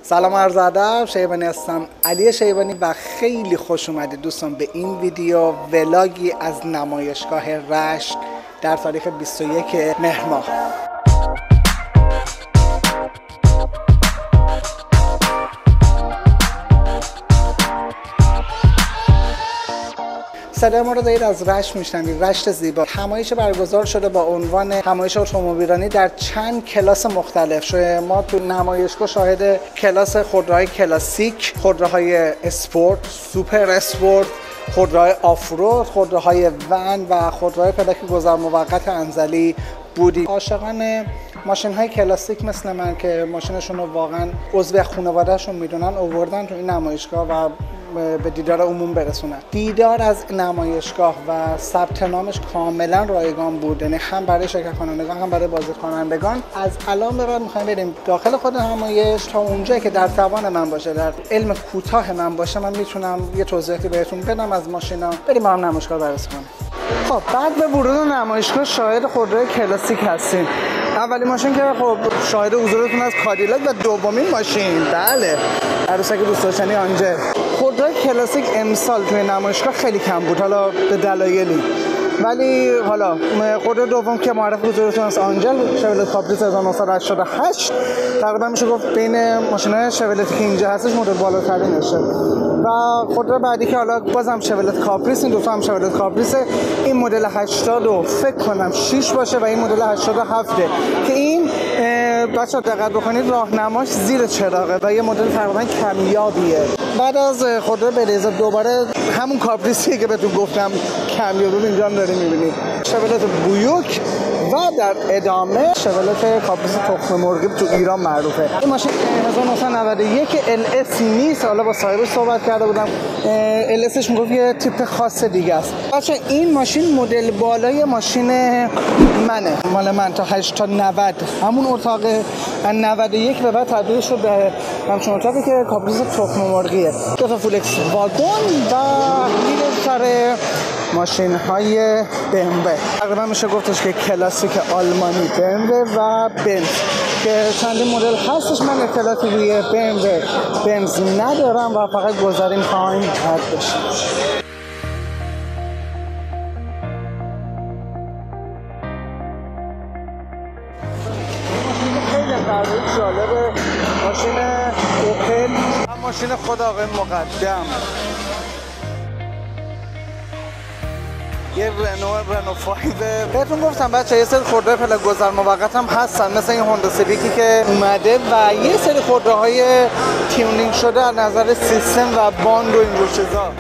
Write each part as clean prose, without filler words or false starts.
سلام عرض ادب، شیبانی هستم، علی شیبانی و خیلی خوش اومدید دوستان به این ویدیو ولاگی از نمایشگاه رشت در تاریخ 21 مهر ماه. صدای ما رو دارید از رشت میشنوید. رشت زیبا همایش برگزار شده با عنوان همایش اتومبیلرانی در چند کلاس مختلف. ما تو نمایشگاه شاهد کلاس خودروهای کلاسیک، خودروهای اسپورت، سوپر اسپورت، خودروهای آفرود، خودروهای ون و خودروهای پلاک گذر موقت انزلی بودی. عاشقان ماشین های کلاسیک مثل من که ماشینشون رو واقعا عضو خانوادهشون میدونن آوردن تو این نمایشگاه و به دیدار عموم برسونن. دیدار از نمایشگاه و ثبت نامش کاملا رایگان بود، یعنی هم برای شرکت کنندگان هم برای بازدید کنندگان. از الان به بعد میخوایم بریم داخل خود نمایش تا اونجایی که در توان من باشه، در علم کوتاه من باشه، من میتونم یه توضیحاتی بهتون بدم از ماشینا. بریم با هم نمایشگاه بررسی کنیم. خب بعد به ورود نمایشگاه شاهد خودروی کلاسیک هستیم. اولین ماشین که خب شاهد حضورتون از کادیلاک و دومین ماشین بله عروسک دوست داشتنی آنجل. خودروی کلاسیک امسال توی نمایشگاه خیلی کم بود، حالا به دلایلی، ولی حالا خودرو دوم که معرف حضورتون از آنجل شولت کاپریس 1988 تقریبا میشه گفت بین ماشین‌های شولتی که اینجا هستش مدل بالاترینشه. و خودرو بعدی که حالا بازم شولت کاپریس، این دو تا هم شولت کاپریس، این مدل 80 فکر کنم 6 باشه و این مدل 87 که این بچه‌ها دقت بکنید راهنماش زیر چراغه و یه مدل تقریبا کمیابیه. بعد از خودرو بریزا دوباره همون کاپریسیه که بهتون گفتم کمیابی اینجا هم داریم می‌بینید. شولت بویوک و در ادامه شولت کاپریس تخم مرغی تو ایران معروفه. این ماشین 1991 LS نیست، حالا با صاحبش صحبت کرده بودم، LSش میگفت یه تیپ خاص دیگه است. بچه این ماشین مدل بالای ماشین منه، مال من تا 8 تا 90 همون اتاق 91 به بعد تبدیل شد به همچون اتاقی که کاپریس تخم مرغیه. دو تا فولکس واگن و میره سر ماشین های BMW. تقریبا میشه گفتش که کلاسیک آلمانی BMW و بنز که چندین مدل هستش. من اطلاعاتی روی BMW بنز ندارم و فقط گذاریم خواهیم رد بشیم. خیلی قراره جالبه. ماشین اوپل، ماشین خود آقای مقدم، یه رنو 5. بهتون گفتم بچه یه سری خودروهای پلاک گذر موقت هم هستن مثل این هوندا سیویکی که اومده و یه سری خودروهای تیونینگ شده از نظر سیستم و باند و این رو چیزا.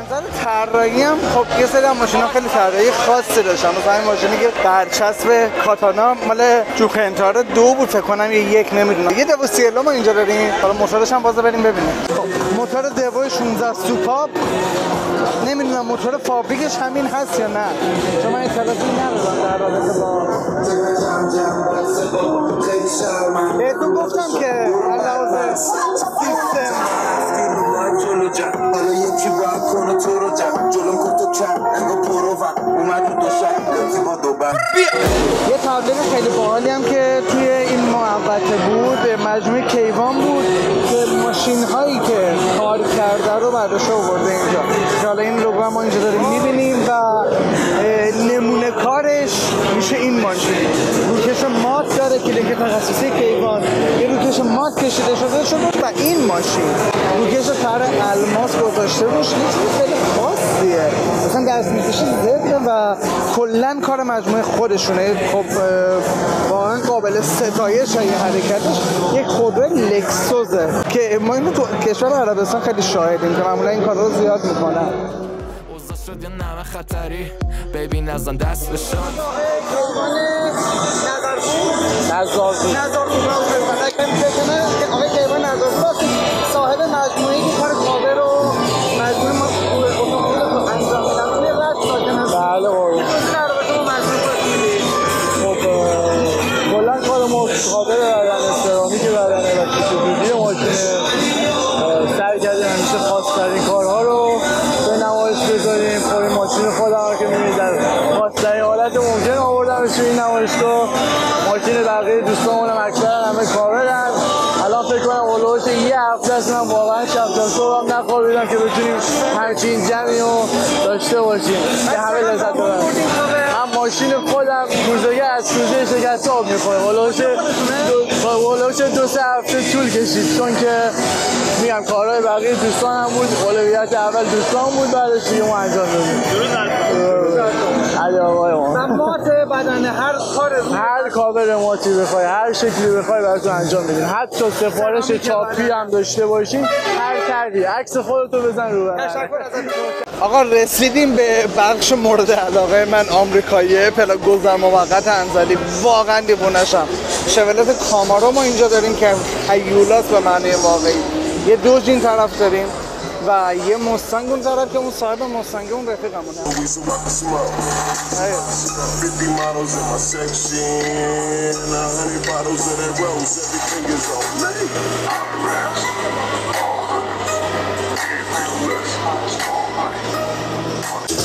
نظر طراحی هم خب یه سری از ماشینا خیلی طراحی خاصی داشتن. مثلا این ماشینی که برچسب کاتانا مال جوخنتار 2 بود فکر کنم، یک نمیدونم. یه دو سیلو ما اینجا داریم، حالا موتورش هم باز بریم ببینیم. خب موتور دیوو 16 سوپاپ، نمیدونم موتور فابریکش همین هست یا نه، چون من اطلاعاتی ندارم در رابطه با. بهتون گفتم که علاوه سیستم یه تابلو خیلی باحالی هم که توی این محوطه بود مجموعه کیوان بود که ماشین هایی که کار کرده رو برداشته آورده اینجا. حالا این لوگو هم ما اینجا داریم میبینیم و نمونه کارش میشه این ماشین. روکش مات داره، کلیک تخصصی کیوان، یه روکش مات کشیده شده و این ماشین روکش تر الماس گذاشته روش. خیلی خاصیه، مثلا دست میکشه زده و کلن کار مجموعه خودشونه. خب واقعا قابل ستایش این حرکتش. یک خودرو لکسوسه که ما اینو تو کشور عربستان خیلی شاهدیم که معمولا این کارا رو زیاد میکنن. شد یه نمه خطری بیبی نزن دست بشان نزارگو آقای کیوان نزارگو صاحب مجموعه‌ای که کار کاوه رو مجموعه ما اتومبیل رو انجام میدن توی رشت ساکن هست. بله قربون خب کلا کار مقابل بدن سرامیک بدنه و کشیدگی ماشینه. سعی کردیم همیشه خاص‌ترین کارها رو به نمایش بذاریم. خب این ماشین خودم که می‌بینید در خاص‌ترین حالت ممکن آوردمش این نمایشگاه. ماشین بقیه دوستامون هم اکثرا همه کاورن. الان فکر کنم اولوش یه هفته است من واقعا شب تا صبح هم نخوابیدم که بتونیم همچین جمعی رو داشته باشیم که همه لذت ببرن. هم ماشین خودم روزه از سوژه شکسته آب میخوره. اولوش 2-3 هفته طول کشید چون که میگم کارهای بقیه دوستان هم بود. اولویت اول دوستان بود، بعدش دیگه ما انجام دادیم. علی آقای ما مات بدن هر کاور ماتی بخوای، هر شکلی بخوای براتون انجام میدیم. حتی سفارش چاپی هم داشته باشین، هر طرحی عکس خودتو بزن رو بر. آقا رسیدیم به بخش مورد علاقه من، آمریکاییه گذر موقت انزلی. واقعا دیوونه‌شم. شولت کامارو ما اینجا داریم که هیولاست به معنی واقعی. یه دوج این طرف داریم و یه مستنگ اون طرف که اون صاحب مستنگ اون رفیقمونه.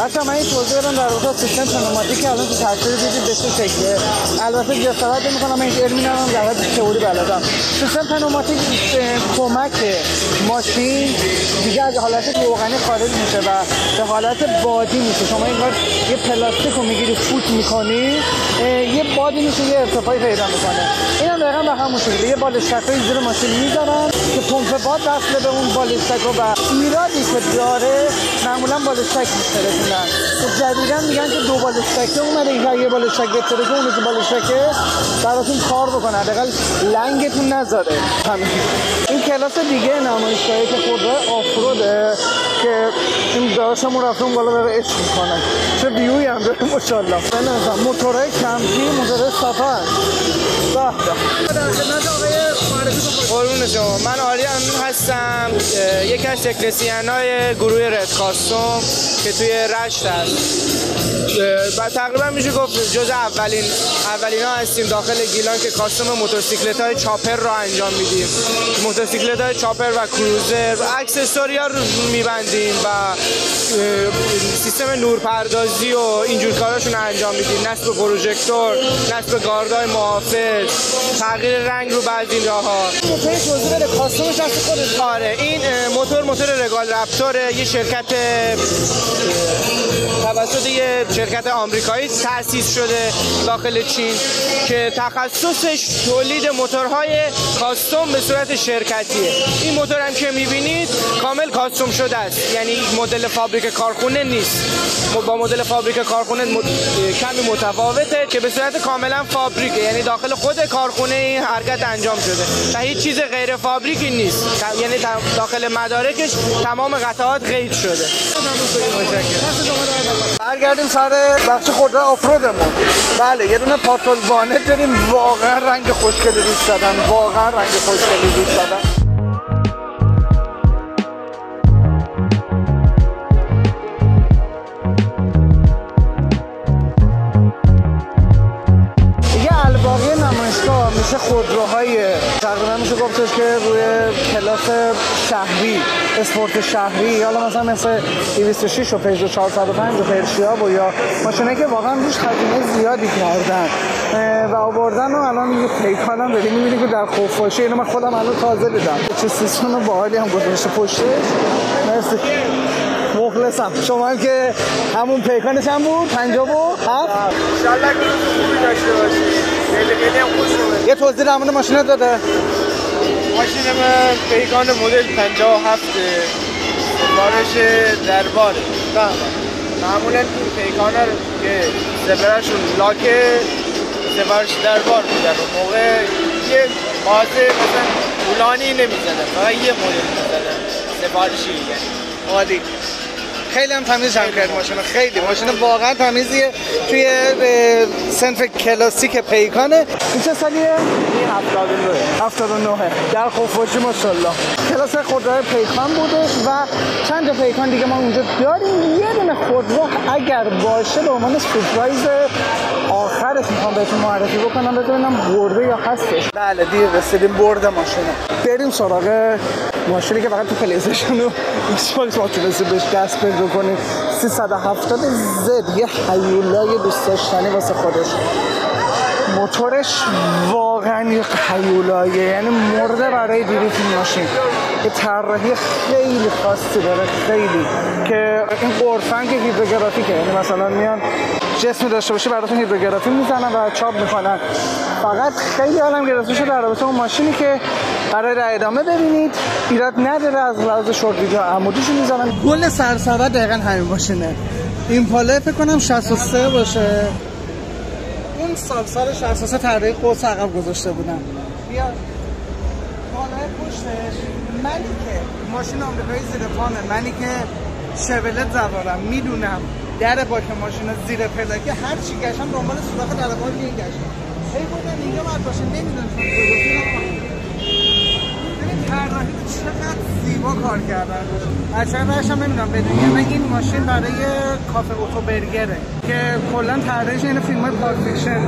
حتی من این توضیح بدم در واقع سیستم پنوماتیک که الان تو تصویر دیدید به چه شکله. البته جسارت میکنم من این علمی ندارم، در حد تئوری بلدم. سیستم پنوماتیک کمک ماشین دیگه از حالت روغنی خارج میشه و به حالت بادی میشه. شما این کار یه پلاستیک رو میگیری فوت میکنی، یه بادی میشه، یه ارتفاعی پیدا میکنه. اینم دقیقاً به همون شکله. یه بالشتکای زیر ماشین میذارن که پمپ باد وصل به اون بالشتک و ایرادی که داره معمولا بالشتک میشه. جدیداً میگن که دو بالشتکه اومده که یه بالشتک بهتره که اون که بالشتکه براتون کار بکنه، حداقل لنگتون نذاره. همین این کلاس دیگه نمایشگاهی که خودروی آفروده که این داشتمون رفته اون بالا داره عشق میکنه. چه ویوی هم داره ماشاءالله. مثلا موتورهای کمپی، موتورهای سفر. قربون شما. من آریا هستم، یکی از تکنسین‌های گروه رد کاستوم که توی رشت هست. تقریبا میشه گفت جز اولین ها هستیم داخل گیلان که کاستوم موتورسیکلت های چاپر رو انجام میدیم. موتورسیکلت های چاپر و کروزر و اکسسوری ها رو میبندیم و سیستم نورپردازی و اینجور کاراشون انجام میدیم. نصب پروژکتور، نصب گاردهای محافظ، تغییر رنگ رو بعضی راهها. توضیح بده کاستومش از خودش. آره این موتور رگال رپتور، یه شرکت توسط یه شرکت آمریکایی تأسیس شده داخل چین که تخصصش تولید موتورهای کاستوم به صورت شرکتیه. این موتور هم که میبینید کامل کاستوم شده است، یعنی مدل فابریک کارخونه نیست. با مدل فابریک کارخونه کمی متفاوته که به صورت کاملا فابریکه، یعنی داخل خود کارخونه این حرکت انجام شده و هیچ چیز غیر فابریکی نیست، یعنی داخل مدارکش تمام قطعات قید شده. برگردیم سر بخش خودرو آفرودمون. بله یه دونه پاتول وانت داریم، واقعا رنگ خوشگلی دوست دادن، واقعا رنگ خوشگلی دوست دادن. میشه خودروهای تقریبا میشه گفتش که روی کلاس شهری، اسپورت شهری، حالا مثلا مثل 206 و پیژو 405 و پرشیاب و یا ماشینایی که واقعا روش هزینه زیادی کردن و آوردن و الان یه پیکان هم داریم میبینی که در خفاشی. اینو من خودم الان تازه دیدم. چه سیستم باحالی هم گذاشته پشتش. مرسی. مخلصم. شما هم که همون پیکانش هم بود 57 انشالله که خوبی داشته باشی. خیلی هم خوش اومد. یه توضیح در مورد ماشینت داده. ماشین من پیکان مدل 57 سفارش درباره. معمولا این پیکان رو که سفرشون لاک سفارش دربار میدن و موقع یه بازه مثلا طولانی نمیزنن، فقط یه مدل میزنن سفارشی، یعنی عادی. خیلی هم تمیز جمع کرد ماشین، خیلی ماشین واقعا تمیزیه. توی صنف کلاسیک پیکانه. این چه سالیه؟ این 79 در خفاشی ماشاءالله. کلاس خودروی پیکان بودش و چند تا پیکان دیگه ما اونجا داریم. یه دونه خودرو اگر باشه به عنوان سورپرایز آخرش میخوام بهتون معرفی بکنم ببینم برده یا هستش. بله دیر رسیدیم برده ماشینو. بریم سراغ ماشینی که فقط تو پلی استیشن و ایکس باکس ما تونستیم بهش دست پیدا کنیم. 370 زد، یه هیولای دوست داشتنی واسه خودش. موتورش واقعا یه هیولاییه، یعنی مرده برای دیدن این ماشین. یه طراحی خیلی خاصی داره، خیلی که این قرفنگ هیدروگرافیکه، یعنی مثلا میان جسمی داشته باشه براتون هیدروگرافی میزنن و چاپ میکنن. فقط خیلی حالم گرفته شده در رابطه اون ماشینی که قراره در ادامه ببینید. ایراد نداره، از لحاظ شورت ویدیو عمودیشو میذارن. کل سرسبد دقیقاً همین ماشینه. این پاله فکر کنم 63 باشه. اون سال 63 طراحی قوس عقب گذاشته بودن. بیا بالای پشتش منی که ماشین آمریکایی زیر پامه، منی که شولت زوارم میدونم در باک ماشین زیر پلاکی هر چی گشتم دنبال سوراخ در باک این گشتم. ای بودن اینجا باید باشه، نمیدونم ببین طراحی چقدر زیبا کار کردن. اصلا راش هم نمیدونم بدونم من این ماشین برای کافه اوتو برگره که کلا طراحیش این فیلم‌های پاک فیکشن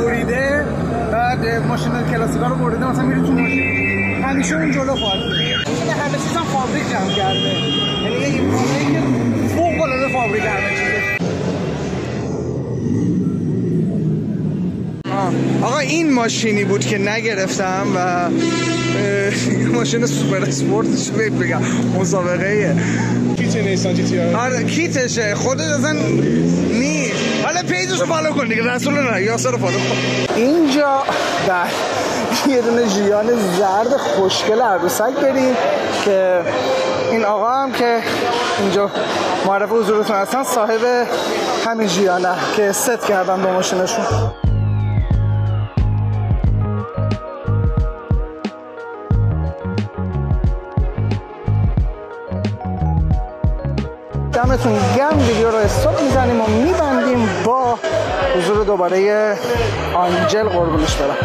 بریده، بعد ماشین کلاسیکا رو بریده مثلا میره تو ماشین همیشه اون جلو پارک. این همه چیز هم فابریک جمع کرده، یعنی این ماشینی که فوق‌العاده فابریک همه چیزه. آقا این ماشینی بود که نگرفتم و ماشین سوپر اسپورتش بگم مسابقه کیت نیسان جی تی آر. آره کیتشه، خودش اصلا نیست. حالا پیجش رو فالو کن دیگه، رسول نه یاسر رو فالو کن. اینجا یه دونه ژیان زرد خوشگل عروسک بریم که این آقا هم که اینجا معرف حضورتون هستن صاحب همین ژیانه که ست کردن با ماشینشون. دمتون گرم. ویدیو رو استاپ میزنیم و میبندیم با حضور دوباره آنجل. قربونش برم.